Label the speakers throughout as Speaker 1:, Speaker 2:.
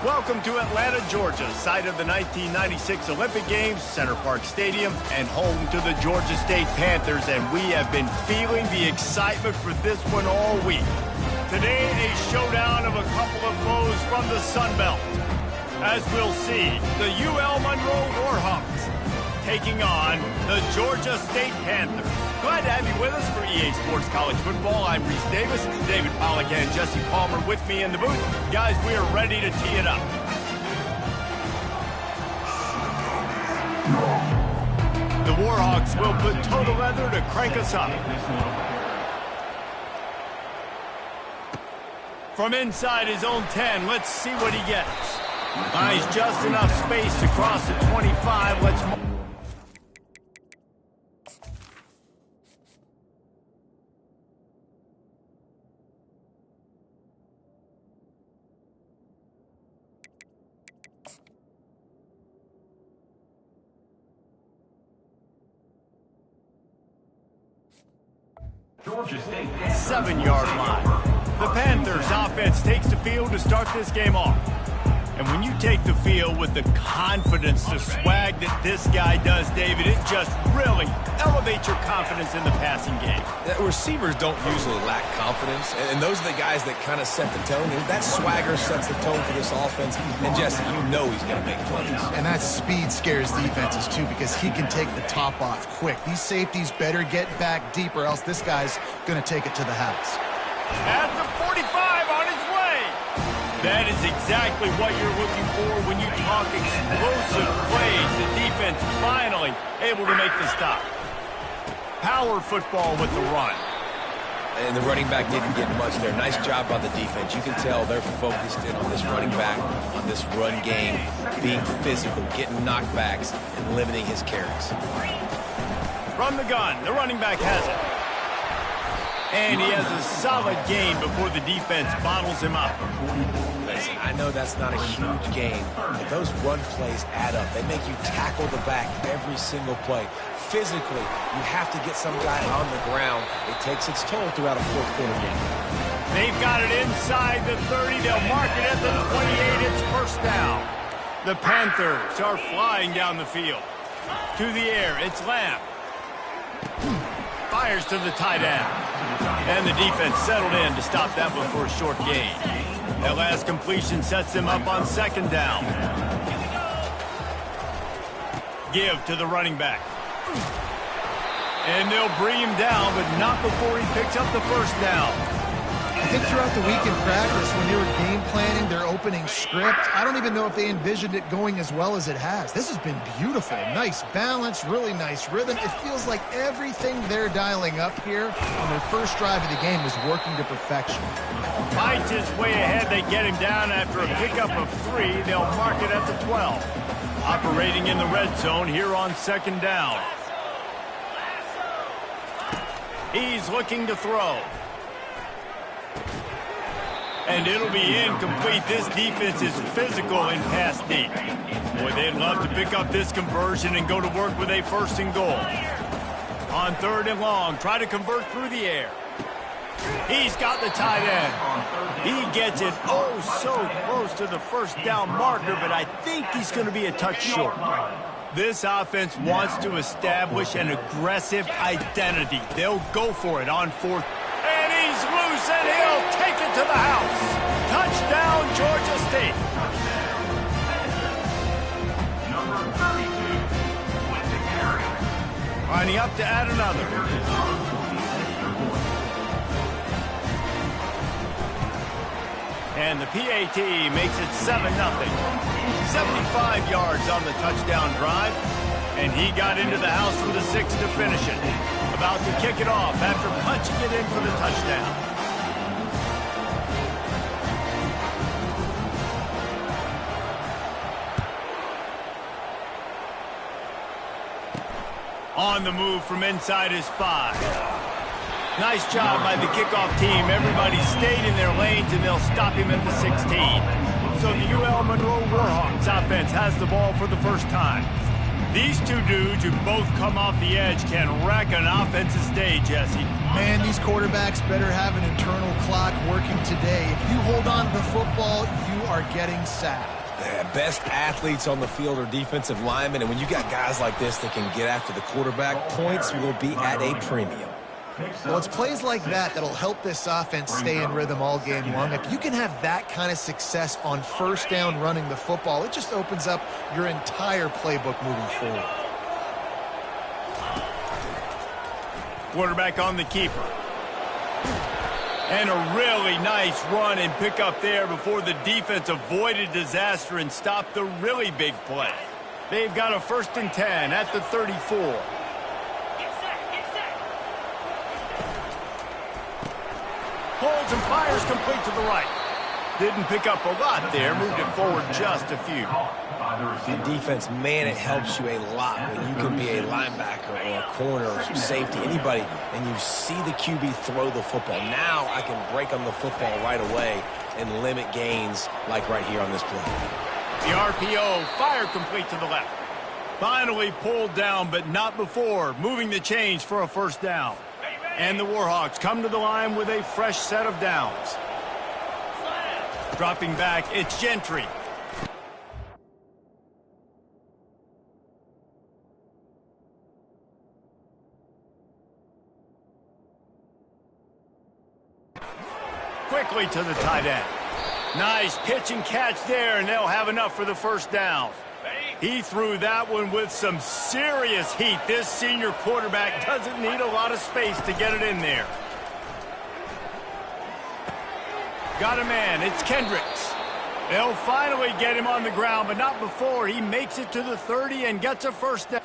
Speaker 1: Welcome to Atlanta, Georgia, site of the 1996 Olympic Games, Center Park Stadium, and home to the Georgia State Panthers, and we have been feeling the excitement for this one all week. Today, a showdown of a couple of foes from the Sun Belt. As we'll see, the UL Monroe Warhawks taking on the Georgia State Panthers. Glad to have you with us for EA Sports College Football. I'm Reese Davis, David Pollack and Jesse Palmer with me in the booth. Guys, we are ready to tee it up. The Warhawks will put total leather to crank us up. From inside his own 10, let's see what he gets. Buys just enough space to cross the 25. Let's Georgia State 7-yard line. The Panthers offense takes the field to start this game off. And when you take the field with the confidence, the swag that this guy does, David, it just really elevates your confidence in the passing game.
Speaker 2: Receivers don't usually lack confidence, and those are the guys that kind of set the tone. That swagger sets the tone for this offense, and Jesse, you know he's going to make plays.
Speaker 3: And that speed scares defenses, too, because he can take the top off quick. These safeties better get back deep, or else this guy's going to take it to the house.
Speaker 1: At the 45 on his way. That is exactly what you're looking for when you talk explosive plays. The defense finally able to make the stop. Power football with the run.
Speaker 2: And the running back didn't get much there. Nice job by the defense. You can tell they're focused in on this running back, on this run game, being physical, getting knockbacks, and limiting his carries.
Speaker 1: From the gun, the running back has it. And he has a solid gain before the defense bottles him up.
Speaker 2: Listen, I know that's not a huge gain, but those run plays add up. They make you tackle the back every single play. Physically, you have to get some guy on the ground. It takes its toll throughout a fourth-quarter game.
Speaker 1: They've got it inside the 30. They'll mark it at the 28. It's first down. The Panthers are flying down the field. To the air, it's Lamb. Fires to the tight end. And the defense settled in to stop that one for a short gain. That last completion sets them up on second down. Give to the running back. And they'll bring him down, but not before he picks up the first down.
Speaker 3: I think throughout the week in practice, when they were game planning their opening script, I don't even know if they envisioned it going as well as it has. This has been beautiful. Nice balance, really nice rhythm. It feels like everything they're dialing up here on their first drive of the game is working to perfection.
Speaker 1: Fights his way ahead. They get him down after a pickup of 3. They'll mark it at the 12. Operating in the red zone here on second down. He's looking to throw. And it'll be incomplete. This defense is physical in pass deep. Boy, they'd love to pick up this conversion and go to work with a first and goal. On third and long, try to convert through the air. He's got the tight end. He gets it oh so close to the first down marker, but I think he's going to be a touch short. This offense wants to establish an aggressive identity. They'll go for it on fourth. And he's loose, and he'll take it to the house. Touchdown, Georgia State.
Speaker 4: Number 32 with the carry.
Speaker 1: Lining up to add another. And the PAT makes it 7-0. 75 yards on the touchdown drive. And he got into the house for the 6 to finish it. About to kick it off after punching it in for the touchdown. On the move from inside his 5. Nice job by the kickoff team. Everybody stayed in their lanes, and they'll stop him at the 16. So the UL Monroe Warhawks offense has the ball for the first time. These two dudes who both come off the edge can wreck an offensive day, Jesse.
Speaker 3: Man, these quarterbacks better have an internal clock working today. If you hold on to the football, you are getting sacked.
Speaker 2: Yeah, best athletes on the field are defensive linemen, and when you got guys like this that can get after the quarterback, points will be at a premium.
Speaker 3: Well, it's plays like that that'll help this offense stay in rhythm all game long. If you can have that kind of success on first down running the football, it just opens up your entire playbook moving forward.
Speaker 1: Quarterback on the keeper. And a really nice run and pick up there before the defense avoided disaster and stopped the really big play. They've got a 1st and 10 at the 34. Holds and fires complete to the right. Didn't pick up a lot there, moved it forward just a few.
Speaker 2: And defense, man, it helps you a lot when you can be a linebacker or a corner or safety, anybody, and you see the QB throw the football. Now I can break on the football right away and limit gains like right here on this play.
Speaker 1: The RPO, fire complete to the left. Finally pulled down, but not before, moving the chains for a 1st down. And the Warhawks come to the line with a fresh set of downs. Dropping back, it's Gentry. Quickly to the tight end. Nice pitch and catch there, and they'll have enough for the 1st down. He threw that one with some serious heat. This senior quarterback doesn't need a lot of space to get it in there. Got a man. It's Kendricks. They'll finally get him on the ground, but not before he makes it to the 30 and gets a 1st down.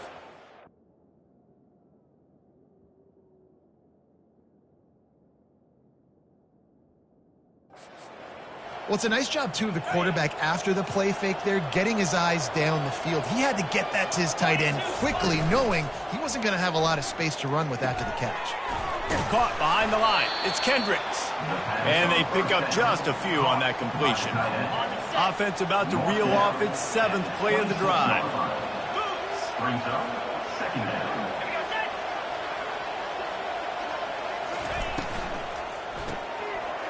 Speaker 3: Well, it's a nice job, too, of the quarterback after the play fake there, getting his eyes down the field. He had to get that to his tight end quickly, knowing he wasn't going to have a lot of space to run with after the catch.
Speaker 1: Caught behind the line. It's Kendricks. And they pick up just a few on that completion. Offense about to reel off its 7th play of the drive.
Speaker 4: Brings up 2nd down.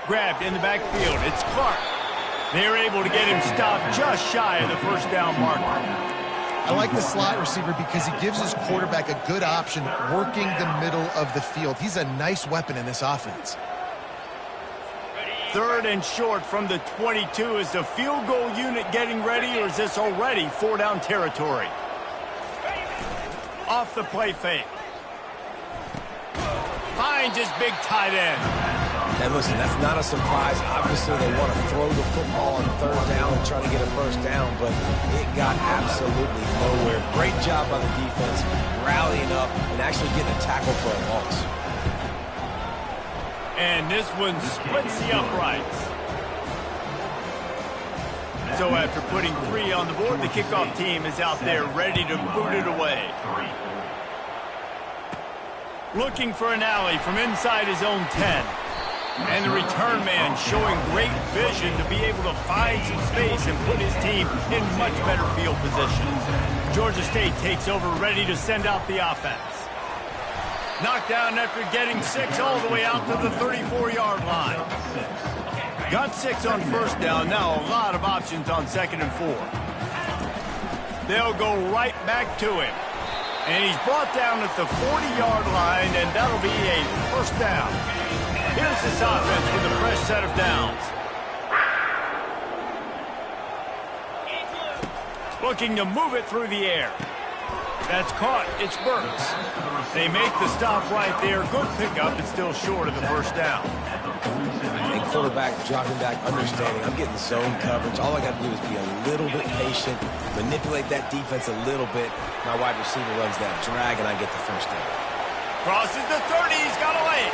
Speaker 1: Grabbed in the backfield. It's Clark. They're able to get him stopped just shy of the 1st down marker.
Speaker 3: I like the slot receiver because he gives his quarterback a good option working the middle of the field. He's a nice weapon in this offense.
Speaker 1: 3rd and short from the 22. Is the field goal unit getting ready, or is this already 4-down territory? Off the play fake. Finds his big tight end.
Speaker 2: And listen, that's not a surprise. Obviously, they want to throw the football on 3rd down and try to get a 1st down, but it got absolutely nowhere. Great job by the defense, rallying up and actually getting a tackle for a loss.
Speaker 1: And this one splits the uprights. So after putting 3 on the board, the kickoff team is out there ready to boot it away. Looking for an alley from inside his own 10. And the return man showing great vision to be able to find some space and put his team in much better field position. Georgia State takes over, ready to send out the offense. Knocked down after getting 6 all the way out to the 34-yard line. Got 6 on 1st down, now a lot of options on 2nd and 4. They'll go right back to him. And he's brought down at the 40-yard line, and that'll be a 1st down. Here's this offense with a fresh set of downs. Looking to move it through the air. That's caught. It's Burks. They make the stop right there. Good pickup, but still short of the 1st down.
Speaker 2: And quarterback dropping back, understanding I'm getting zone coverage. All I got to do is be a little bit patient, manipulate that defense a little bit. My wide receiver runs that drag, and I get the 1st down.
Speaker 1: Crosses the 30. He's got a lane.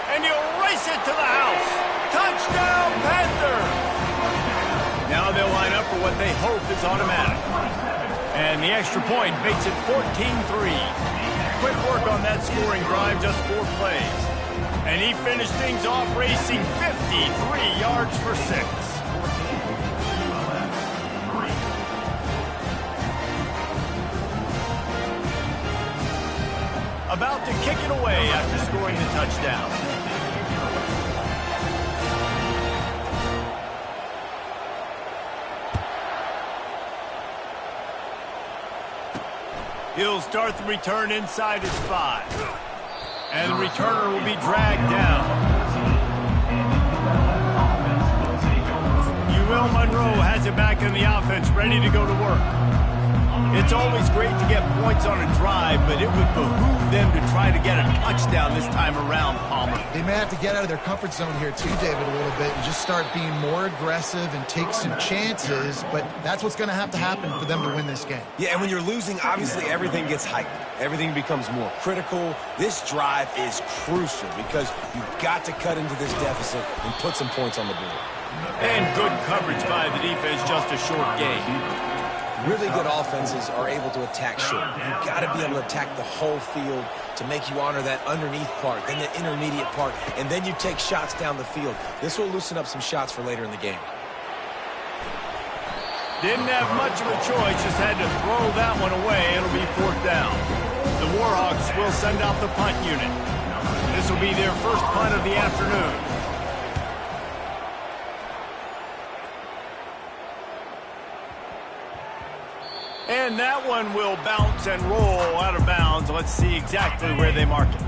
Speaker 1: And he'll race it to the house. Touchdown, Panthers! Now they'll line up for what they hope is automatic. And the extra point makes it 14-3. Quick work on that scoring drive, just 4 plays. And he finished things off racing 53 yards for 6. About to kick it away after scoring the touchdown. He'll start the return inside his 5. And the returner will be dragged down. Will Monroe has it back in the offense, ready to go to work. It's always great to get points on a drive, but it would behoove them to try to get a touchdown this time around, Palmer.
Speaker 3: They may have to get out of their comfort zone here too, David, a little bit, and just start being more aggressive and take some chances, but that's what's going to happen for them to win this game.
Speaker 2: Yeah, and when you're losing, obviously everything gets hyped. Everything becomes more critical. This drive is crucial because you've got to cut into this deficit and put some points on the board.
Speaker 1: And good coverage by the defense, just a short gain.
Speaker 2: Really good offenses are able to attack short. You've got to be able to attack the whole field to make you honor that underneath part, then the intermediate part, and then you take shots down the field. This will loosen up some shots for later in the game.
Speaker 1: Didn't have much of a choice, just had to throw that one away. It'll be 4th down. The Warhawks will send out the punt unit. This will be their first punt of the afternoon. And that one will bounce and roll out of bounds. Let's see exactly where they mark it.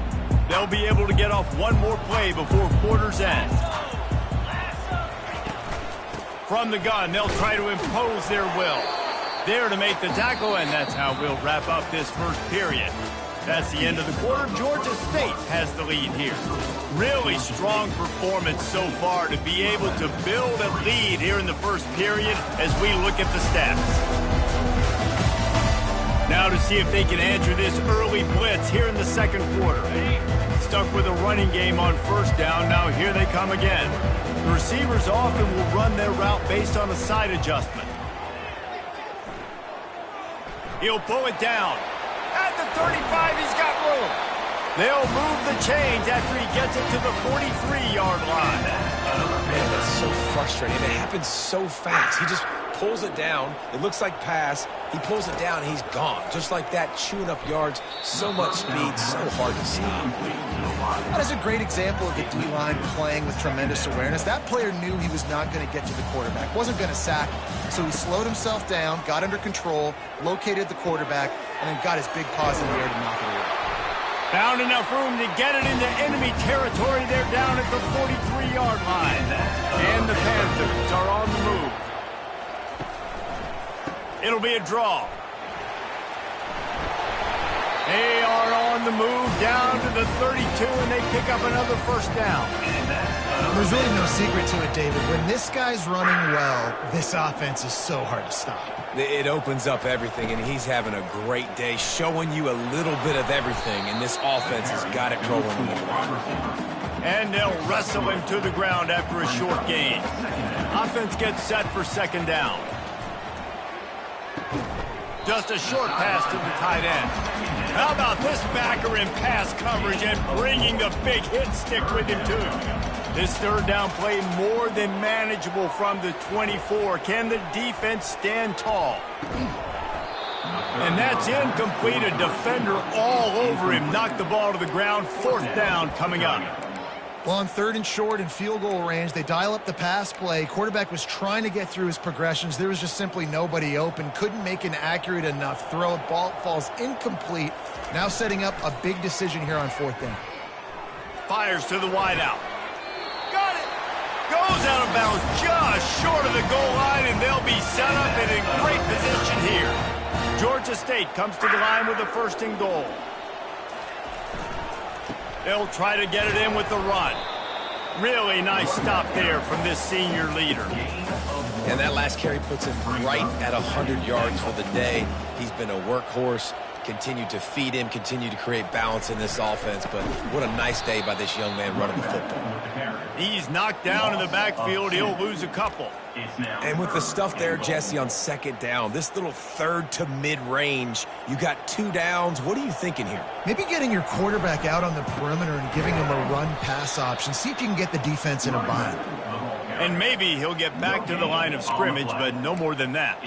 Speaker 1: They'll be able to get off one more play before quarter's end. From the gun, they'll try to impose their will. There to make the tackle, and that's how we'll wrap up this first period. That's the end of the quarter. Georgia State has the lead here. Really strong performance so far to be able to build a lead here in the first period as we look at the stats. Now to see if they can answer this early blitz here in the second quarter. Stuck with a running game on first down. Now here they come again. The receivers often will run their route based on a side adjustment. He'll pull it down. At the 35, he's got room. They'll move the chains after he gets it to the 43-yard line.
Speaker 2: Man, that's so frustrating. It happens so fast. He just pulls it down. It looks like pass. He pulls it down, and he's gone. Just like that, chewing up yards. So much speed, so hard to stop.
Speaker 3: That is a great example of the D-line playing with tremendous awareness. That player knew he was not going to get to the quarterback, wasn't going to sack him. So he slowed himself down, got under control, located the quarterback, and then got his big paws in the air to knock it away.
Speaker 1: Found enough room to get it into enemy territory. They're down at the 43-yard line. And the Panthers are on the move. It'll be a draw. They are on the move down to the 32, and they pick up another first down.
Speaker 3: There's really no secret to it, David. When this guy's running well, this offense is so hard to stop.
Speaker 2: It opens up everything, and he's having a great day, showing you a little bit of everything, and this offense has got it rolling in the ground.
Speaker 1: And they'll wrestle him to the ground after a short gain. Offense gets set for second down. Just a short pass to the tight end. How about this backer in pass coverage and bringing the big hit stick with him, too? This third down play more than manageable from the 24. Can the defense stand tall? And that's incomplete. A defender all over him. Knocked the ball to the ground. Fourth down coming up.
Speaker 3: Well, on 3rd and short and field goal range, they dial up the pass play. Quarterback was trying to get through his progressions. There was just simply nobody open. Couldn't make an accurate enough throw. Ball falls incomplete. Now setting up a big decision here on 4th down.
Speaker 1: Fires to the wideout. Got it. Goes out of bounds just short of the goal line, and they'll be set up and in great position here. Georgia State comes to the line with a 1st and goal. They'll try to get it in with the run. Really nice stop there from this senior leader.
Speaker 2: And that last carry puts him right at 100 yards for the day. He's been a workhorse, continued to feed him, continued to create balance in this offense. But what a nice day by this young man running the football.
Speaker 1: He's knocked down in the backfield. He'll lose a couple.
Speaker 2: And with the stuff there, Jesse, on 2nd down, this little 3rd to mid-range, you got 2 downs. What are you thinking here?
Speaker 3: Maybe getting your quarterback out on the perimeter and giving him a run-pass option. See if you can get the defense in a bind.
Speaker 1: And maybe he'll get back to the line of scrimmage, but no more than that.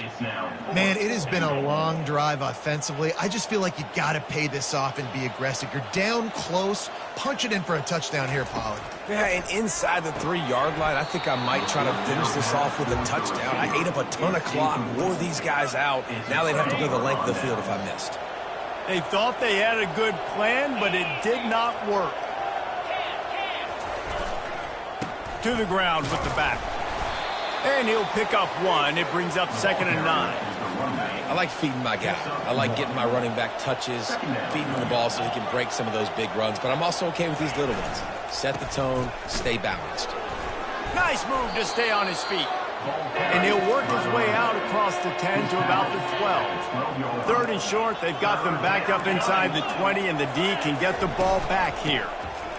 Speaker 3: Man, it has been a long drive offensively. I just feel like you got to pay this off and be aggressive. You're down close. Punch it in for a touchdown here, Pollard.
Speaker 2: Yeah, and inside the 3-yard line, I think I might try to finish this off with a touchdown. I ate up a ton of clock, wore these guys out. Now they'd have to go the length of the field if I missed.
Speaker 1: They thought they had a good plan, but it did not work. To the ground with the back. And he'll pick up one. It brings up 2nd and 9.
Speaker 2: I like feeding my guy. I like getting my running back touches, feeding him the ball so he can break some of those big runs. But I'm also okay with these little ones. Set the tone, stay balanced.
Speaker 1: Nice move to stay on his feet. And he'll work his way out across the 10 to about the 12. 3rd and short, they've got them backed up inside the 20, and the D can get the ball back here.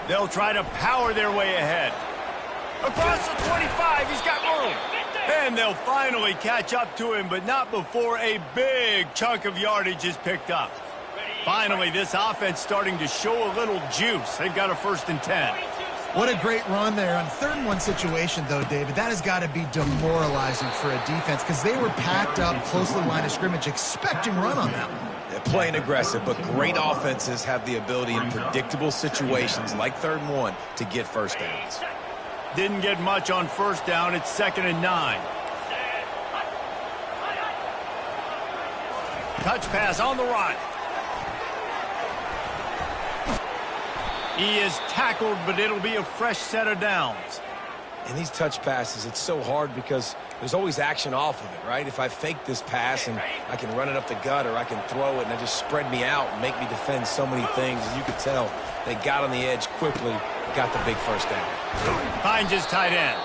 Speaker 1: They'll try to power their way ahead. Across the 25, he's got room. And they'll finally catch up to him, but not before a big chunk of yardage is picked up. Finally, this offense starting to show a little juice. They've got a 1st and 10.
Speaker 3: What a great run there. On 3rd and 1 situation, though, David, that has got to be demoralizing for a defense because they were packed up close to the line of scrimmage expecting run on that one.
Speaker 2: They're playing aggressive, but great offenses have the ability in predictable situations like 3rd and 1 to get first downs.
Speaker 1: Didn't get much on 1st down. It's 2nd and 9. Touch pass on the run. He is tackled, but it'll be a fresh set of downs.
Speaker 2: In these touch passes, it's so hard because there's always action off of it, right? If I fake this pass and I can run it up the gut or I can throw it and it just spread me out and make me defend so many things. As you could tell, they got on the edge quickly, got the big first down.
Speaker 1: Finds his tight end.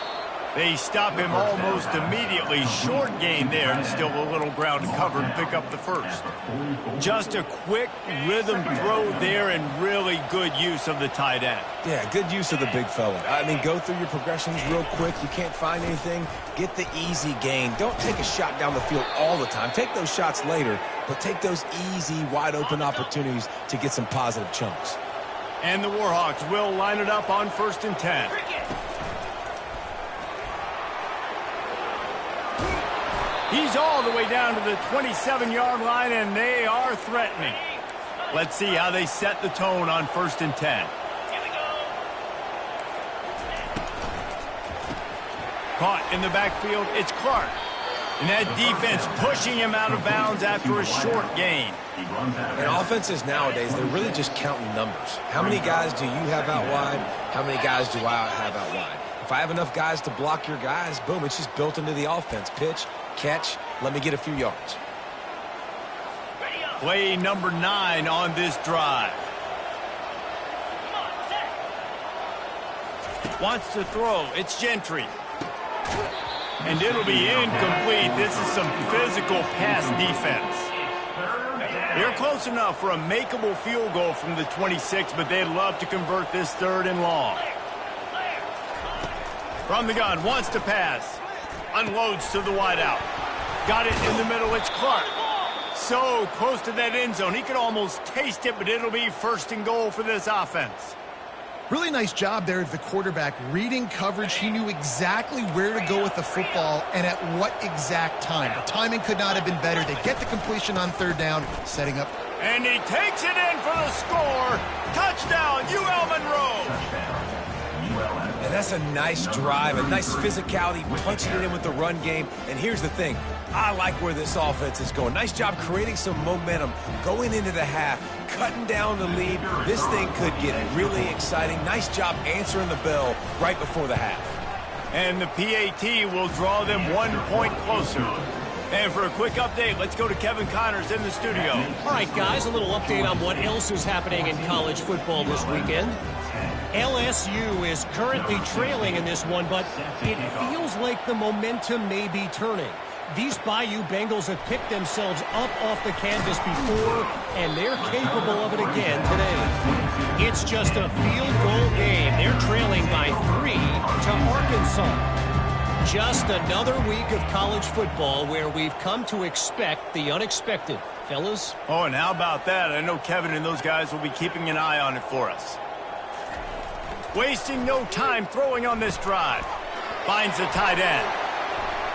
Speaker 1: They stop him almost immediately. Short gain there and still a little ground to cover to pick up the 1st. Just a quick rhythm throw there and really good use of the tight end.
Speaker 2: Yeah, good use of the big fella. I mean, go through your progressions real quick. You can't find anything. Get the easy gain. Don't take a shot down the field all the time. Take those shots later, but take those easy, wide-open opportunities to get some positive chunks.
Speaker 1: And the Warhawks will line it up on 1st and 10. He's all the way down to the 27-yard line, and they are threatening. Let's see how they set the tone on 1st and 10. Caught in the backfield, it's Clark. And that defense pushing him out of bounds after a short gain.
Speaker 2: And offenses nowadays, they're really just counting numbers. How many guys do you have out wide? How many guys do I have out wide? If I have enough guys to block your guys, boom, it's just built into the offense. Pitch, catch, let me get a few yards.
Speaker 1: Play number 9 on this drive. Wants to throw. It's Gentry. And it'll be incomplete. This is some physical pass defense. They're close enough for a makeable field goal from the 26, but they'd love to convert this 3rd and long. From the gun, wants to pass. Unloads to the wideout. Got it in the middle, it's Clark. So close to that end zone, he could almost taste it, but it'll be 1st and goal for this offense.
Speaker 3: Really nice job there of the quarterback. Reading coverage, he knew exactly where to go with the football and at what exact time. The timing could not have been better. They get the completion on 3rd down, setting up.
Speaker 1: And he takes it in for the score. Touchdown, UL Monroe.
Speaker 2: And that's a nice drive, a nice physicality, punching it in with the run game. And here's the thing. I like where this offense is going. Nice job creating some momentum, going into the half, cutting down the lead. This thing could get really exciting. Nice job answering the bell right before the half.
Speaker 1: And the PAT will draw them 1 point closer. And for a quick update, let's go to Kevin Connors in the studio.
Speaker 5: All right, guys, a little update on what else is happening in college football this weekend. LSU is currently trailing in this one, but it feels like the momentum may be turning. These Bayou Bengals have picked themselves up off the canvas before, and they're capable of it again today. It's just a field goal game. They're trailing by 3 to Arkansas. Just another week of college football where we've come to expect the unexpected. Fellas?
Speaker 1: Oh, and how about that? I know Kevin and those guys will be keeping an eye on it for us. Wasting no time throwing on this drive. Finds the tight end.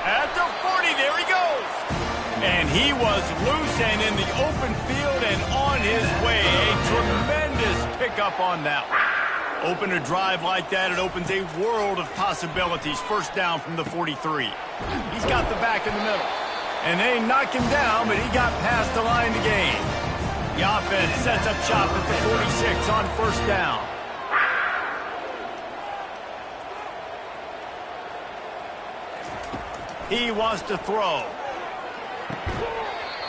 Speaker 1: At the 40, there he goes. And he was loose and in the open field and on his way. A tremendous pickup on that one. Open a drive like that, it opens a world of possibilities. 1st down from the 43. He's got the back in the middle. And they knocked him down, but he got past the line to gain. The offense sets up shop at the 46 on first down. He wants to throw.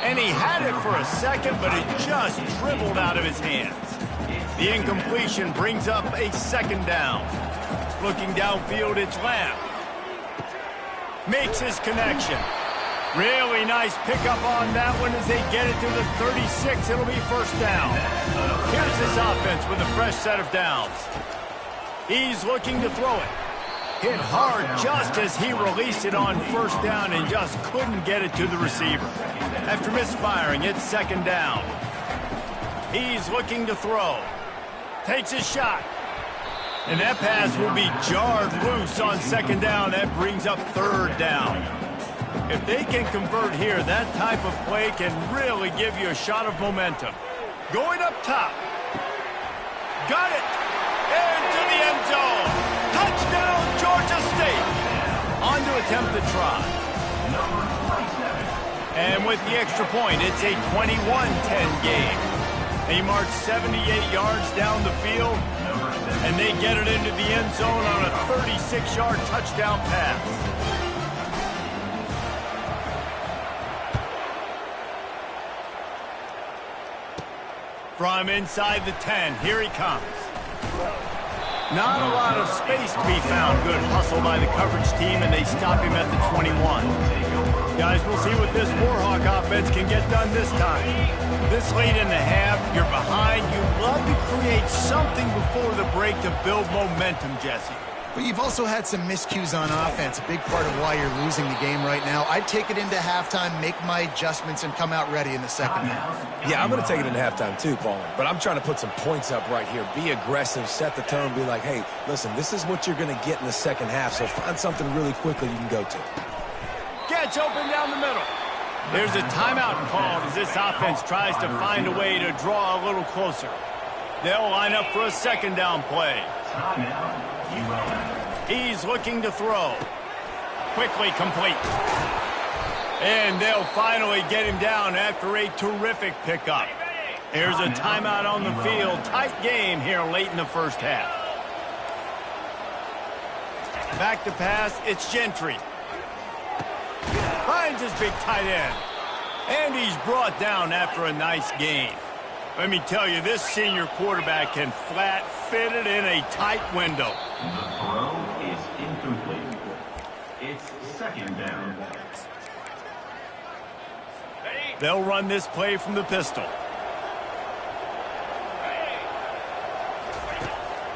Speaker 1: And he had it for a second, but it just dribbled out of his hands. The incompletion brings up a second down. Looking downfield, it's Lamb. Makes his connection. Really nice pickup on that one as they get it to the 36. It'll be first down. Here's his offense with a fresh set of downs. He's looking to throw it. Hit hard just as he released it on first down and just couldn't get it to the receiver. After misfiring, it's second down. He's looking to throw. Takes a shot. And that pass will be jarred loose on second down. That brings up third down. If they can convert here, that type of play can really give you a shot of momentum. Going up top. Got it. Into the end zone. Touchdown, Georgia State. On to attempt the try. And with the extra point, it's a 21-10 game. They march 78 yards down the field, and they get it into the end zone on a 36-yard touchdown pass. From inside the 10, here he comes. Not a lot of space to be found. Good hustle by the coverage team, and they stop him at the 21. Guys, we'll see what this Warhawk offense can get done this time. This late in the half, you're behind. You love to create something before the break to build momentum, Jesse.
Speaker 3: But you've also had some miscues on offense, a big part of why you're losing the game right now. I'd take it into halftime, make my adjustments, and come out ready in the second half.
Speaker 2: Yeah, I'm going to take it into halftime too, Paul. But I'm trying to put some points up right here. Be aggressive, set the tone, be like, hey, listen, this is what you're going to get in the second half, so find something really quickly you can go to.
Speaker 1: Gets open down the middle. There's a timeout called as this offense tries to find a way to draw a little closer. They'll line up for a second down play. He's looking to throw. Quickly complete. And they'll finally get him down after a terrific pickup. Here's a timeout on the field. Tight game here late in the first half. Back to pass, it's Gentry. Finds his big tight end. And he's brought down after a nice gain. Let me tell you, this senior quarterback can flat fit it in a tight window.
Speaker 4: The throw is incomplete. It's second down.
Speaker 1: They'll run this play from the pistol.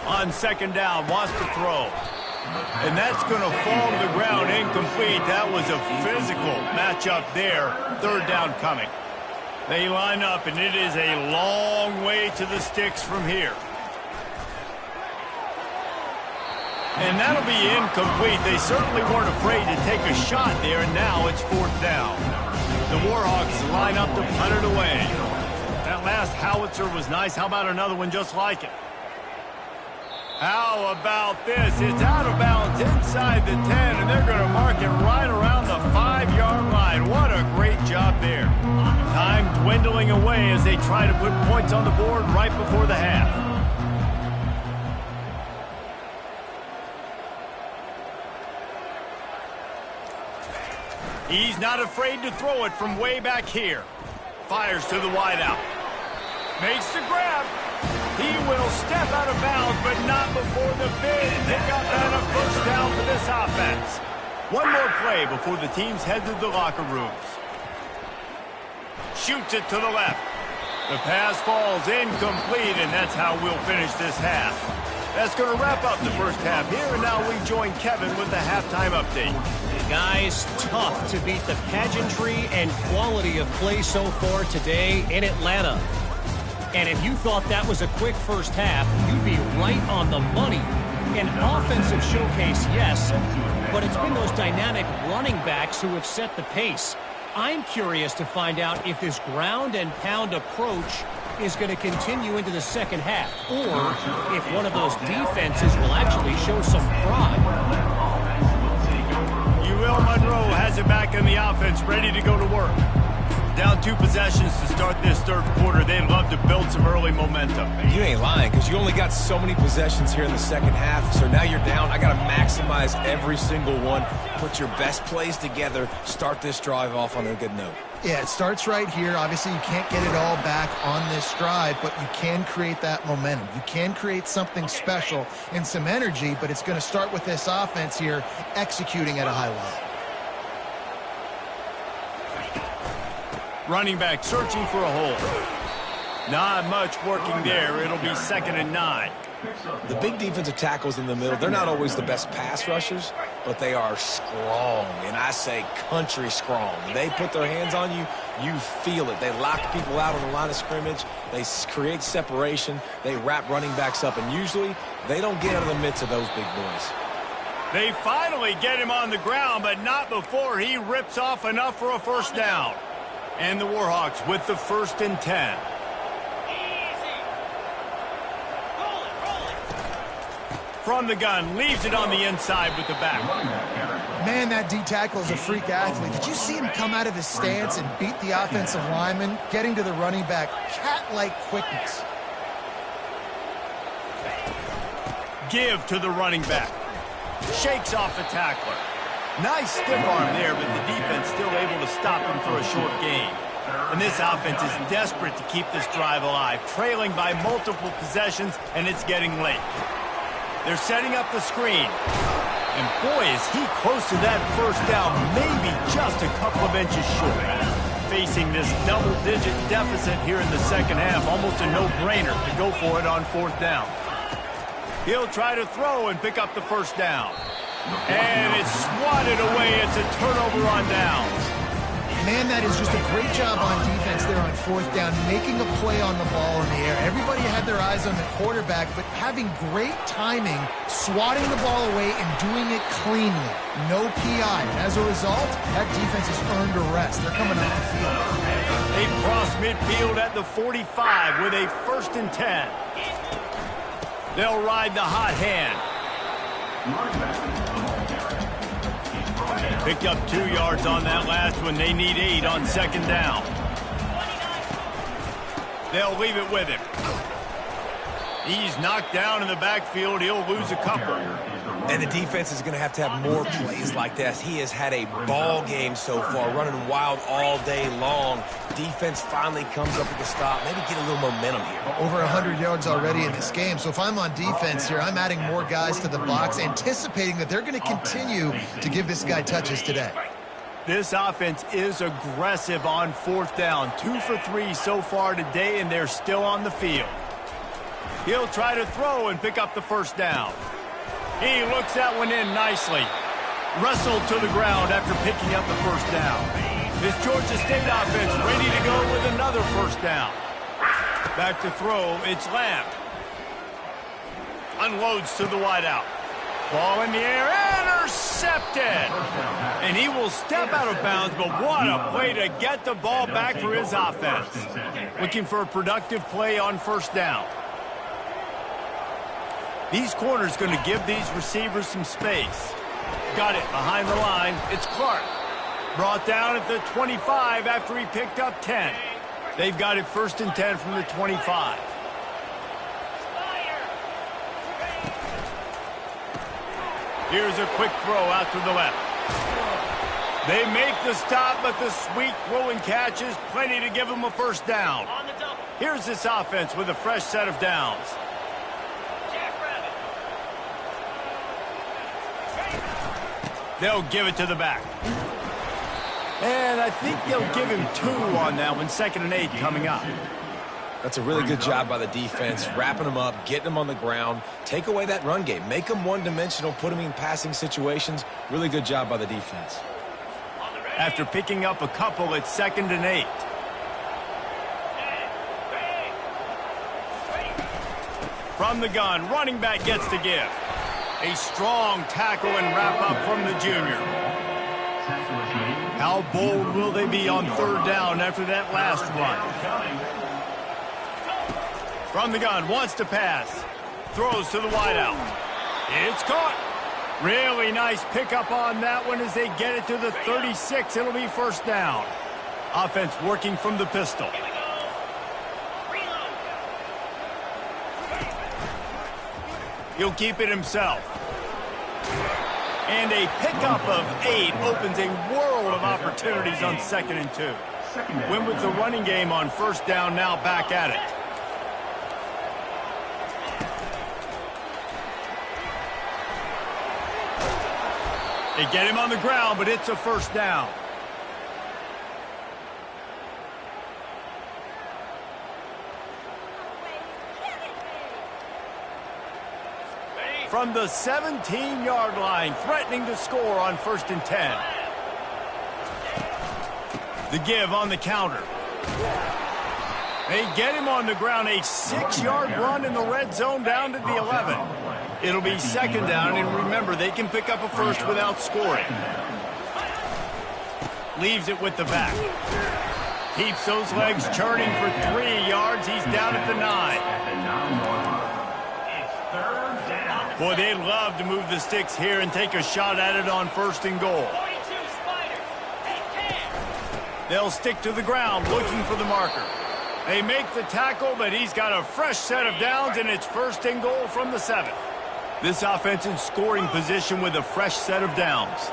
Speaker 1: On second down, wants to throw. And that's going to fall to the ground incomplete. That was a physical matchup there. Third down coming. They line up, and it is a long way to the sticks from here. And that'll be incomplete. They certainly weren't afraid to take a shot there, and now it's fourth down. The Warhawks line up to punt it away. That last howitzer was nice. How about another one just like it? How about this? It's out of bounds inside the 10, and they're going to mark it right around the 5-yard line. What a great job there. Time dwindling away as they try to put points on the board right before the half. He's not afraid to throw it from way back here. Fires to the wideout. Makes the grab. He will step out of bounds, but not before the big pickup and a first down for this offense. One more play before the teams head to the locker rooms. Shoots it to the left. The pass falls incomplete, and that's how we'll finish this half. That's going to wrap up the first half here, and now we join Kevin with the halftime update.
Speaker 5: Guys, tough to beat the pageantry and quality of play so far today in Atlanta. And if you thought that was a quick first half, you'd be right on the money. An offensive showcase, yes, but it's been those dynamic running backs who have set the pace. I'm curious to find out if this ground and pound approach is going to continue into the second half, or if one of those defenses will actually show some pride.
Speaker 1: UL Monroe has it back in the offense, ready to go to work. Down 2 possessions to start this third quarter. They'd love to build some early momentum.
Speaker 2: You ain't lying, because you only got so many possessions here in the second half, so now you're down. I got to maximize every single one. Put your best plays together. Start this drive off on a good note.
Speaker 3: Yeah, it starts right here. Obviously, you can't get it all back on this drive, but you can create that momentum. You can create something special and some energy, but it's going to start with this offense here executing at a high level.
Speaker 1: Running back searching for a hole. Not much working there. It'll be 2nd and 9.
Speaker 2: The big defensive tackles in the middle, they're not always the best pass rushers, but they are strong, and I say country strong. When they put their hands on you, you feel it. They lock people out on the line of scrimmage. They create separation. They wrap running backs up, and usually they don't get out of the midst of those big boys.
Speaker 1: They finally get him on the ground, but not before he rips off enough for a first down. And the Warhawks with the 1st and 10. From the gun, leaves it on the inside with the back.
Speaker 3: Man, that D-tackle is a freak athlete. Did you see him come out of his stance and beat the offensive lineman, getting to the running back? Cat-like quickness.
Speaker 1: Give to the running back. Shakes off the tackler. Nice stiff arm there, but the defense still able to stop him for a short gain. And this offense is desperate to keep this drive alive, trailing by multiple possessions, and it's getting late. They're setting up the screen. And boy, is he close to that first down, maybe just a couple of inches short. Facing this double-digit deficit here in the second half, almost a no-brainer to go for it on 4th down. He'll try to throw and pick up the first down. And it's swatted away. It's a turnover on downs.
Speaker 3: Man, that is just a great job on defense there on 4th down, making a play on the ball in the air. Everybody had their eyes on the quarterback, but having great timing, swatting the ball away and doing it cleanly. No PI. And as a result, that defense has earned a rest. They're coming off the field.
Speaker 1: They cross midfield at the 45 with a 1st and 10. They'll ride the hot hand. Picked up 2 yards on that last one. They need 8 on 2nd down. They'll leave it with him. He's knocked down in the backfield. He'll lose a couple.
Speaker 2: And the defense is going to have more plays like this. He has had a ball game so far, running wild all day long. Defense finally comes up with a stop. Maybe get a little momentum here.
Speaker 3: Over 100 yards already in this game. So if I'm on defense here, I'm adding more guys to the box, anticipating that they're going to continue to give this guy touches today.
Speaker 1: This offense is aggressive on 4th down. 2 for 3 so far today, and they're still on the field. He'll try to throw and pick up the first down. He looks that one in nicely. Wrestled to the ground after picking up the first down. This Georgia State offense ready to go with another first down. Back to throw, it's Lamb. Unloads to the wideout. Ball in the air, intercepted. And he will step out of bounds, but what a play to get the ball back for his offense. Looking for a productive play on 1st down. These corners going to give these receivers some space. Got it behind the line. It's Clark. Brought down at the 25 after he picked up 10. They've got it 1st and 10 from the 25. Here's a quick throw out to the left. They make the stop, but the sweet throw and catch is plenty to give them a first down. Here's this offense with a fresh set of downs. They'll give it to the back. And I think they'll give him 2 on that one. 2nd and 8 coming up.
Speaker 2: That's a really good job by the defense, wrapping them up, getting them on the ground. Take away that run game. Make them one-dimensional, put them in passing situations. Really good job by the defense.
Speaker 1: After picking up a couple, it's 2nd and 8. From the gun, running back gets to give. A strong tackle and wrap up from the junior. How bold will they be on 3rd down after that last run? From the gun, wants to pass. Throws to the wideout. It's caught. Really nice pickup on that one as they get it to the 36. It'll be 1st down. Offense working from the pistol. He'll keep it himself. And a pickup of 8 opens a world of opportunities on 2nd and 2. Win with the running game on 1st down, now back at it. They get him on the ground, but it's a 1st down. From the 17-yard line, threatening to score on 1st and 10. The give on the counter. They get him on the ground, a 6-yard run in the red zone down to the 11. It'll be 2nd down, and remember, they can pick up a 1st without scoring. Leaves it with the back. Keeps those legs churning for 3 yards. He's down at the 9. Boy, they'd love to move the sticks here and take a shot at it on 1st and goal. They'll stick to the ground looking for the marker. They make the tackle, but he's got a fresh set of downs, and it's 1st and goal from the 7. This offense in scoring position with a fresh set of downs.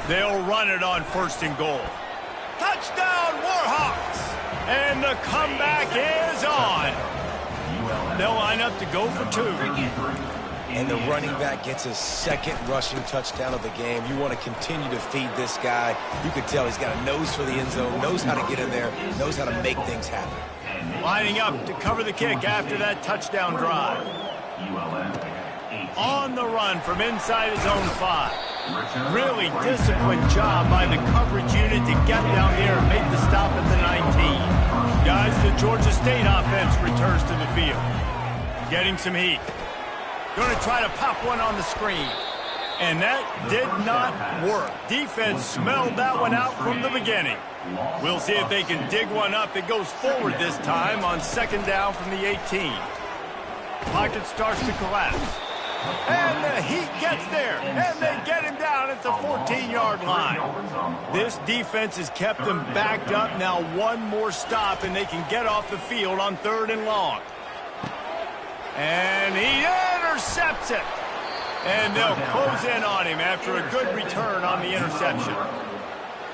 Speaker 1: They'll run it on 1st and goal. Touchdown, Warhawks! And the comeback is on. They'll line up to go for 2.
Speaker 2: And the running back gets his 2nd rushing touchdown of the game. You want to continue to feed this guy. You can tell he's got a nose for the end zone, knows how to get in there, knows how to make things happen.
Speaker 1: Lining up to cover the kick after that touchdown drive. On the run from inside his own 5. Really disciplined job by the coverage unit to get down there and make the stop at the 19. Guys, the Georgia State offense returns to the field. Getting some heat. Going to try to pop one on the screen. And that did not work. Defense smelled that one out from the beginning. We'll see if they can dig one up that goes forward this time on 2nd down from the 18. Pocket starts to collapse. And the heat gets there. And they get him down at the 14-yard line. This defense has kept them backed up. Now one more stop, and they can get off the field on 3rd and long. And he intercepts it. And they'll close in on him after a good return on the interception.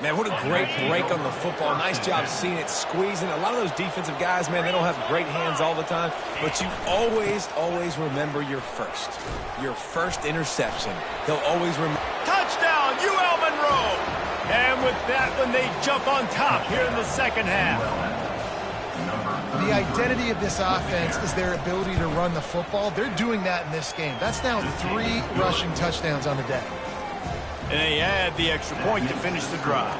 Speaker 2: Man, what a great break on the football. Nice job seeing it squeezing. A lot of those defensive guys, man, they don't have great hands all the time. But you always, always remember your first. Your first interception. He'll always remember.
Speaker 1: Touchdown, UL Monroe. And with that one, they jump on top here in the 2nd half.
Speaker 3: The identity of this offense is their ability to run the football. They're doing that in this game. That's now 3 rushing touchdowns on the day.
Speaker 1: And they add the extra point to finish the drive.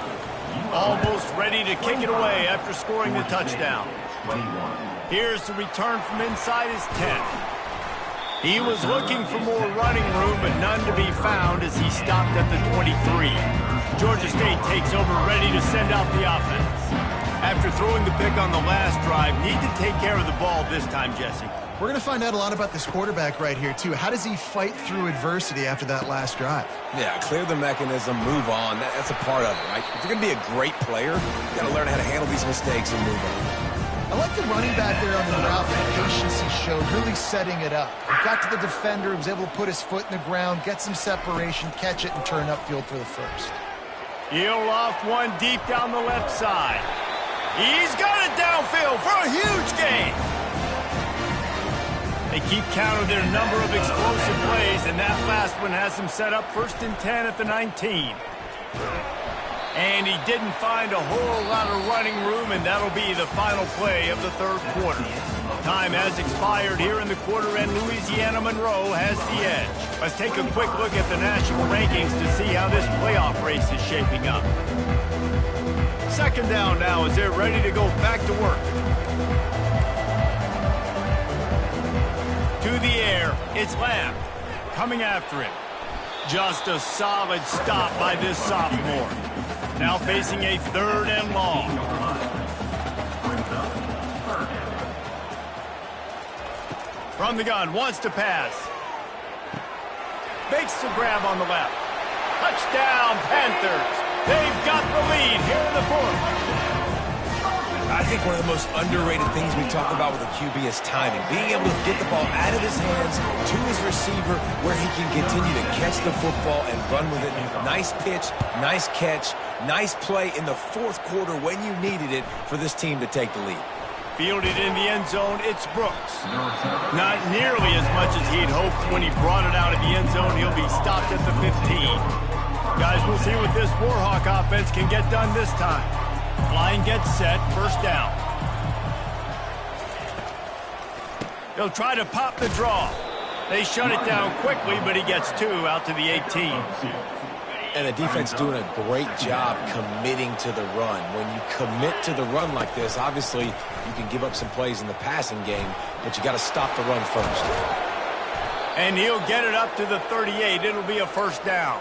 Speaker 1: Almost ready to kick it away after scoring the touchdown. Here's the return from inside his 10. He was looking for more running room, but none to be found as he stopped at the 23. Georgia State takes over, ready to send out the offense. After throwing the pick on the last drive, need to take care of the ball this time, Jesse.
Speaker 3: We're going to find out a lot about this quarterback right here, too. How does he fight through adversity after that last drive?
Speaker 2: Yeah, clear the mechanism, move on. That's a part of it, right? If you're going to be a great player, you got to learn how to handle these mistakes and move on.
Speaker 3: I like the running back there on the route, the patience he showed, really setting it up. He got to the defender, was able to put his foot in the ground, get some separation, catch it, and turn upfield for the 1st.
Speaker 1: He'll loft one deep down the left side. He's got it downfield for a huge gain. They keep count of their number of explosive plays, and that last one has them set up 1st and 10 at the 19. And he didn't find a whole lot of running room, and that'll be the final play of the 3rd quarter. Time has expired here in the quarter, and Louisiana Monroe has the edge. Let's take a quick look at the national rankings to see how this playoff race is shaping up. 2nd down now as they're ready to go back to work. To the air, it's Lamb coming after him. Just a solid stop by this sophomore. Now facing a 3rd and long. From the gun, wants to pass. Makes the grab on the left. Touchdown, Panthers. They've got the lead here in the fourth.
Speaker 2: I think one of the most underrated things we talk about with a QB is timing. Being able to get the ball out of his hands to his receiver where he can continue to catch the football and run with it. Nice pitch, nice catch, nice play in the fourth quarter when you needed it for this team to take the lead.
Speaker 1: Fielded in the end zone, it's Brooks. Not nearly as much as he'd hoped when he brought it out of the end zone. He'll be stopped at the 15. Guys, we'll see what this Warhawk offense can get done this time. Line gets set, first down. They'll try to pop the draw. They shut it down quickly, but he gets 2 out to the 18.
Speaker 2: And the defense doing a great job committing to the run. When you commit to the run like this, obviously you can give up some plays in the passing game, but you got to stop the run first.
Speaker 1: And he'll get it up to the 38. It'll be a first down.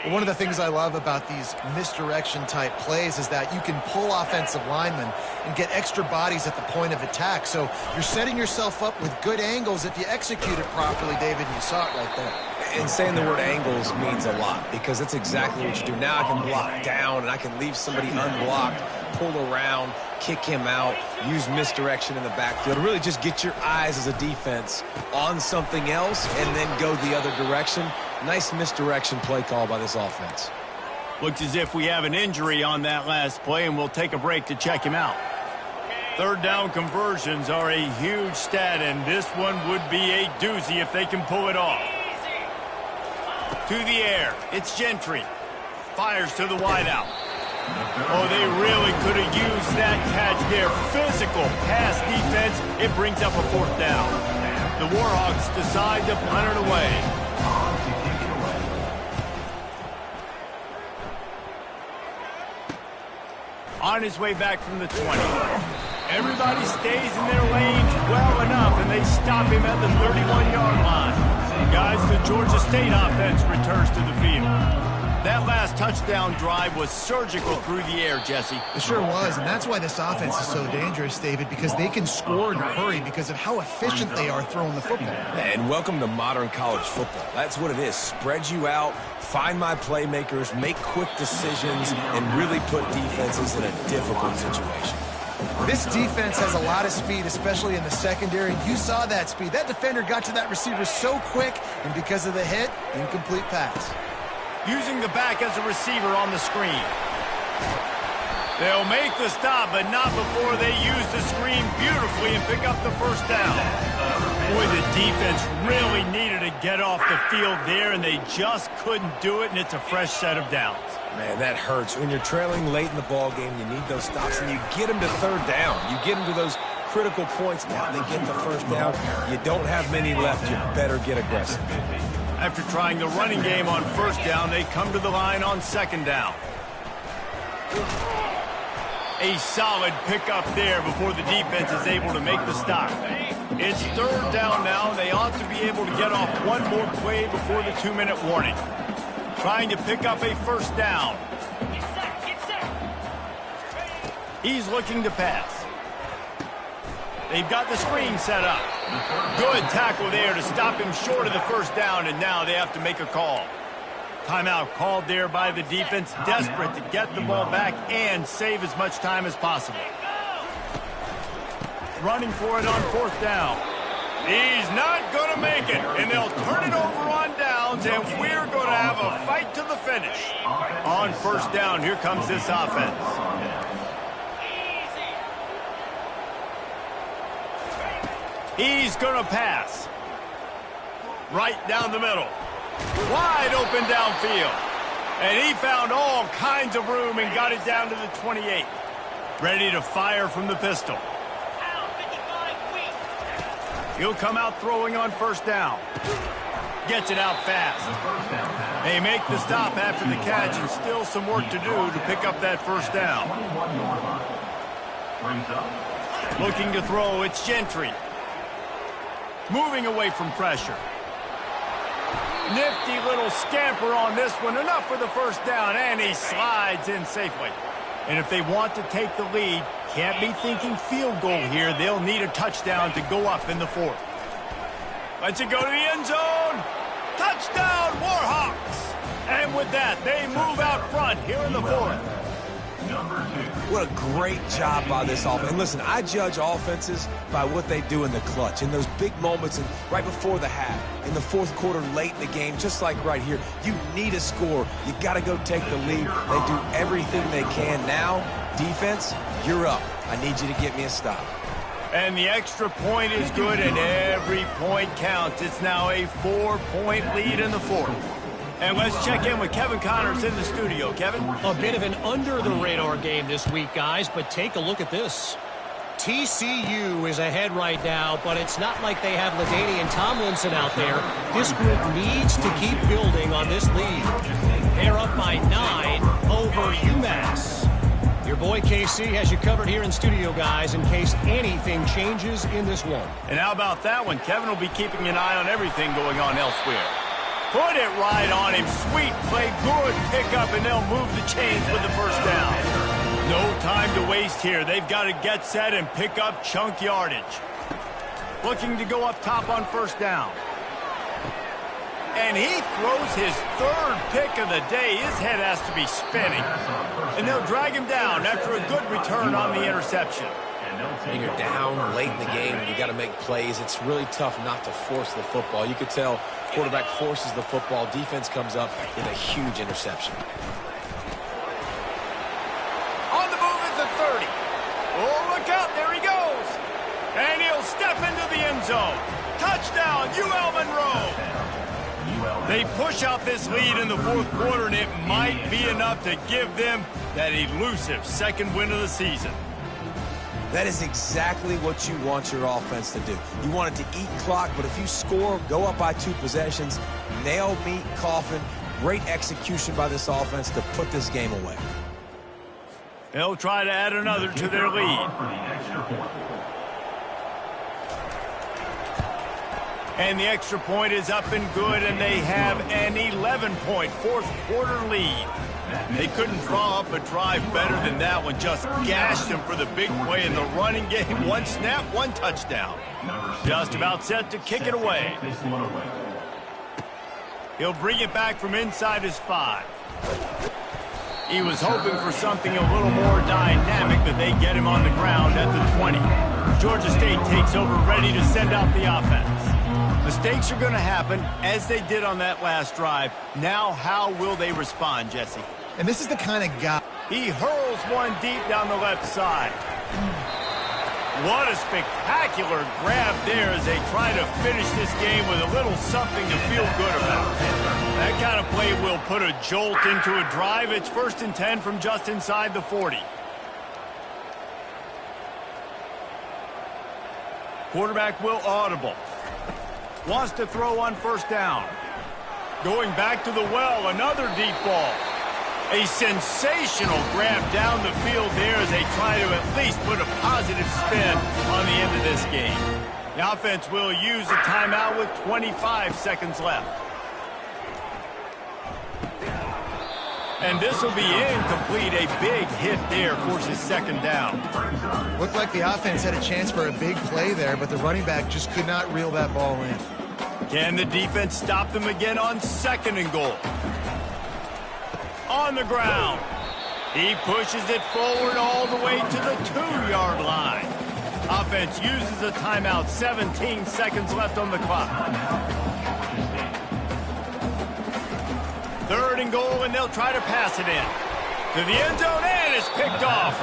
Speaker 3: One of the things I love about these misdirection-type plays is that you can pull offensive linemen and get extra bodies at the point of attack. So you're setting yourself up with good angles if you execute it properly, David, and you saw it right there.
Speaker 2: And saying the word angles means a lot because that's exactly what you do. Now I can block down and I can leave somebody unblocked, pull around, kick him out, use misdirection in the backfield. Really just get your eyes as a defense on something else and then go the other direction. Nice misdirection play call by this offense.
Speaker 1: Looks as if we have an injury on that last play, and we'll take a break to check him out. Third down conversions are a huge stat, and this one would be a doozy if they can pull it off. To the air, it's Gentry. Fires to the wideout. Oh, they really could have used that catch there. Physical pass defense. It brings up a fourth down. The Warhawks decide to punt it away. On his way back from the 20. Everybody stays in their lanes well enough, and they stop him at the 31-yard line. Guys, the Georgia State offense returns to the field. That last touchdown drive was surgical through the air, Jesse.
Speaker 3: It sure was, and that's why this offense is so dangerous, David, because they can score in a hurry because of how efficient they are throwing the football.
Speaker 2: And welcome to modern college football. That's what it is. Spread you out, find my playmakers, make quick decisions, and really put defenses in a difficult situation.
Speaker 3: This defense has a lot of speed, especially in the secondary. You saw that speed. That defender got to that receiver so quick, and because of the hit, incomplete pass.
Speaker 1: Using the back as a receiver on the screen. They'll make the stop, but not before they use the screen beautifully and pick up the first down. Boy, the defense really needed to get off the field there, and they just couldn't do it, and it's a fresh set of downs.
Speaker 2: Man, that hurts. When you're trailing late in the ball game, you need those stops, and you get them to third down. You get them to those critical points. Now they get the first down. You don't have many left. You better get aggressive.
Speaker 1: After trying the running game on first down, they come to the line on second down. A solid pickup there before the defense is able to make the stop. It's third down now. They ought to be able to get off one more play before the 2-minute warning. Trying to pick up a first down. He's looking to pass. They've got the screen set up. Good tackle there to stop him short of the first down, and now they have to make a call. Timeout called there by the defense, desperate to get the ball back and save as much time as possible. Running for it on fourth down. He's not going to make it, and they'll turn it over on downs, and we're going to have a fight to the finish. On first down, here comes this offense. He's going to pass. Right down the middle. Wide open downfield. And he found all kinds of room and got it down to the 28. Ready to fire from the pistol. He'll come out throwing on first down. Gets it out fast. They make the stop after the catch, and still some work to do to pick up that first down. Looking to throw, it's Gentry. Moving away from pressure. Nifty little scamper on this one. Enough for the first down, and he slides in safely. And if they want to take the lead, can't be thinking field goal here. They'll need a touchdown to go up in the fourth. Let's it go to the end zone. Touchdown, Warhawks. And with that, they move out front here in the fourth.
Speaker 2: What a great job by this offense. And listen, I judge offenses by what they do in the clutch, in those big moments and right before the half, in the fourth quarter, late in the game, just like right here. You need a score. You got to go take the lead. They do everything they can. Now, defense, you're up. I need you to get me a stop.
Speaker 1: And the extra point is good, and every point counts. It's now a 4-point lead in the fourth. And let's check in with Kevin Connors in the studio. Kevin?
Speaker 5: A bit of an under-the-radar game this week, guys, but take a look at this. TCU is ahead right now, but it's not like they have LaDainian Tomlinson out there. This group needs to keep building on this lead. They're up by 9 over UMass. Your boy KC has you covered here in studio, guys, in case anything changes in this one.
Speaker 1: And how about that one? Kevin will be keeping an eye on everything going on elsewhere. Put it right on him. Sweet play. Good pickup, and they'll move the chains with the first down. No time to waste here. They've got to get set and pick up chunk yardage. Looking to go up top on first down. And he throws his third pick of the day. His head has to be spinning. And they'll drag him down after a good return on the interception.
Speaker 2: When you're down late in the game, you got to make plays. It's really tough not to force the football. You could tell quarterback forces the football. Defense comes up with a huge interception.
Speaker 1: On the move is the 30. Oh, look out. There he goes. And he'll step into the end zone. Touchdown, UL Monroe. They push out this lead in the fourth quarter, and it might be enough to give them that elusive second win of the season.
Speaker 2: That is exactly what you want your offense to do. You want it to eat clock, but if you score, go up by 2 possessions, nail, meet, coffin, great execution by this offense to put this game away.
Speaker 1: They'll try to add another to their lead. And the extra point is up and good, and they have an 11-point fourth quarter lead. They couldn't draw up a drive better than that one. Just gashed him for the big play in the running game. 1 snap, 1 touchdown. Just about set to kick it away. He'll bring it back from inside his 5. He was hoping for something a little more dynamic, but they get him on the ground at the 20. Georgia State takes over, ready to send out the offense. Mistakes are going to happen, as they did on that last drive. Now, how will they respond, Jesse?
Speaker 3: And this is the kind of guy.
Speaker 1: He hurls one deep down the left side. What a spectacular grab there as they try to finish this game with a little something to feel good about. That kind of play will put a jolt into a drive. It's 1st and 10 from just inside the 40. Quarterback will audible. Wants to throw on first down. Going back to the well, another deep ball. A sensational grab down the field there as they try to at least put a positive spin on the end of this game. The offense will use a timeout with 25 seconds left. And this will be incomplete. A big hit there forces second down.
Speaker 3: Looked like the offense had a chance for a big play there, but the running back just could not reel that ball in.
Speaker 1: Can the defense stop them again on 2nd and goal? On the ground. He pushes it forward all the way to the 2-yard line. Offense uses a timeout. 17 seconds left on the clock. 3rd and goal, and they'll try to pass it in. To the end zone, and it's picked off.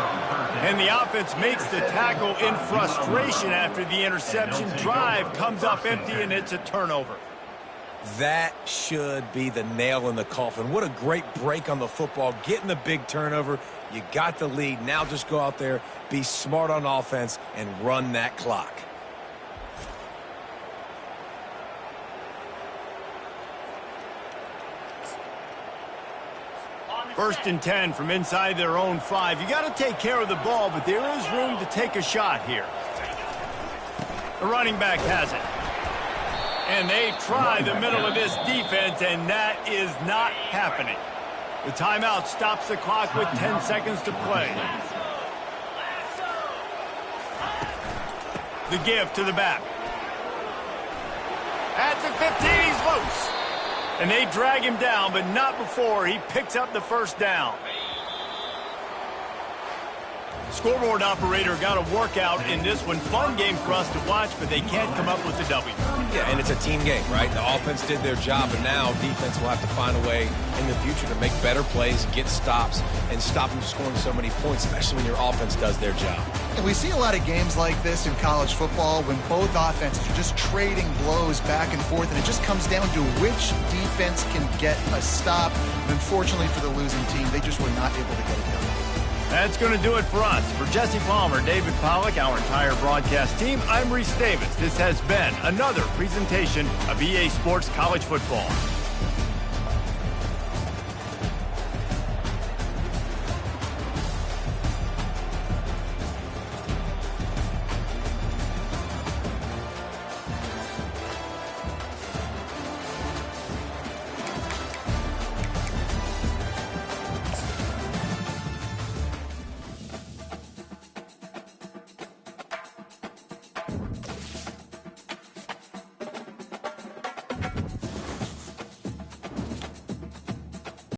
Speaker 1: And the offense makes the tackle in frustration after the interception. Drive comes up empty, and it's a turnover.
Speaker 2: That should be the nail in the coffin. What a great break on the football. Getting the big turnover. You got the lead. Now just go out there, be smart on offense, and run that clock.
Speaker 1: First and 10 from inside their own 5. You got to take care of the ball, but there is room to take a shot here. The running back has it. And they try the middle of this defense, and that is not happening. The timeout stops the clock with 10 seconds to play. The give to the back. At the 15, he's loose. And they drag him down, but not before he picks up the first down. Scoreboard operator got a workout in this one. Fun game for us to watch, but they can't come up with a W.
Speaker 2: Yeah, and it's a team game, right? The offense did their job, and now defense will have to find a way in the future to make better plays, get stops, and stop them scoring so many points, especially when your offense does their job.
Speaker 3: And we see a lot of games like this in college football when both offenses are just trading blows back and forth, and it just comes down to which defense can get a stop. And unfortunately for the losing team, they just were not able to get it done.
Speaker 1: That's going to do it for us. For Jesse Palmer, David Pollack, our entire broadcast team, I'm Reese Davis. This has been another presentation of EA Sports College Football.